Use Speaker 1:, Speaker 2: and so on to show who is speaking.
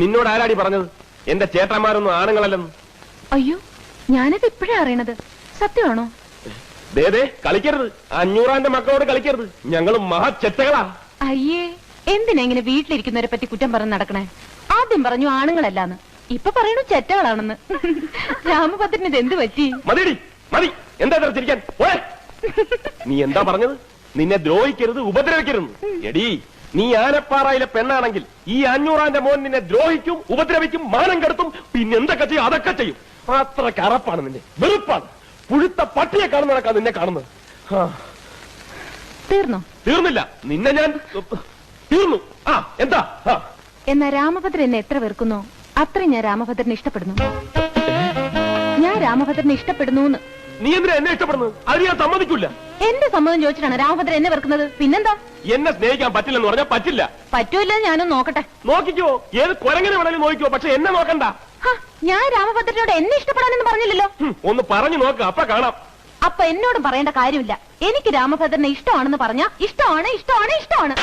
Speaker 1: നിന്നോട് ആരാടി പറഞ്ഞത് എന്റെ ചേട്ടന്മാരൊന്നും ആണുങ്ങളല്ലെന്ന്?
Speaker 2: അയ്യോ, ഞാനത് ഇപ്പോഴേ അറിയണത്. സത്യമാണോ?
Speaker 1: ദേ കളിക്കരുത്, 500 മക്കളോട് കളിക്കരുത്. ഞങ്ങളും മഹാചെറ്റകളാ.
Speaker 2: അയ്യേ, എന്തിനാ ഇങ്ങനെ വീട്ടിലിരിക്കുന്നവരെ പറ്റി കുറ്റം പറഞ്ഞ് നടക്കണേ? ആദ്യം പറഞ്ഞു ആണുങ്ങളല്ലാന്ന്, ഇപ്പൊ പറയണു ചെറ്റകളാണെന്ന്. രാമഭദ്രന് ഇത് എന്ത് പറ്റി?
Speaker 1: മതിയടി, മതി. എന്താ ചിരിക്കാൻ? നീ എന്താ പറഞ്ഞത്? നിന്നെ ദ്രോഹിക്കരുത്, ഉപദ്രവിക്കരുത്. എടി, നീ ആനപ്പാറയിലെ പെണ്ണാണെങ്കിൽ ഈ 500 മോൻ നിന്നെ ദ്രോഹിക്കും, ഉപദ്രവിക്കും, മാനം കെടുത്തും, പിന്നെ എന്തൊക്കെ ചെയ്യും അതൊക്കെ ചെയ്യും. അത്ര കറപ്പാണ് നിന്നെ, വെറുപ്പാണ്. പുഴുത്ത പട്ടിയെ കാണുന്നതൊക്കെ നിന്നെ കാണുന്നത്.
Speaker 2: തീർന്നോ?
Speaker 1: തീർന്നില്ല, നിന്നെ ഞാൻ തീർന്നു. എന്താ?
Speaker 2: എന്നാ രാമഭദ്രൻ എന്നെ എത്ര വെറുക്കുന്നോ അത്രയും ഞാൻ രാമഭദ്രനെ ഇഷ്ടപ്പെടുന്നു. ഞാൻ രാമഭദ്രനെ ഇഷ്ടപ്പെടുന്നു.
Speaker 1: നീ എന്തിനാ എന്നെ ഇഷ്ടപ്പെടുന്നത്? അത് ഞാൻ സമ്മതിക്കില്ല.
Speaker 2: എന്റെ സമ്മതം ചോദിച്ചിട്ടാണ് രാമഭദ്രൻ എന്നെ വെറുക്കുന്നത്. പിന്നെന്താ?
Speaker 1: എന്നെ സ്നേഹിക്കാൻ പറ്റില്ലെന്ന് പറഞ്ഞാൽ പറ്റില്ല.
Speaker 2: പറ്റൂല്ല, ഞാനൊന്ന് നോക്കട്ടെ.
Speaker 1: നോക്കിക്കോ, ഏത് കുരങ്ങനെ വേണമെങ്കിലും നോക്കിക്കോ, പക്ഷെ എന്നെ നോക്കണ്ട.
Speaker 2: ഞാൻ രാമഭദ്രനോട് എന്നെ ഇഷ്ടപ്പെടാനെന്ന് പറഞ്ഞില്ലല്ലോ.
Speaker 1: ഒന്ന് പറഞ്ഞു നോക്ക്, അപ്പൊ കാണാം.
Speaker 2: അപ്പൊ എന്നോടും പറയേണ്ട കാര്യമില്ല. എനിക്ക് രാമഭദ്രനെ ഇഷ്ടമാണെന്ന് പറഞ്ഞാ ഇഷ്ടമാണ്, ഇഷ്ടമാണ്, ഇഷ്ടമാണ്.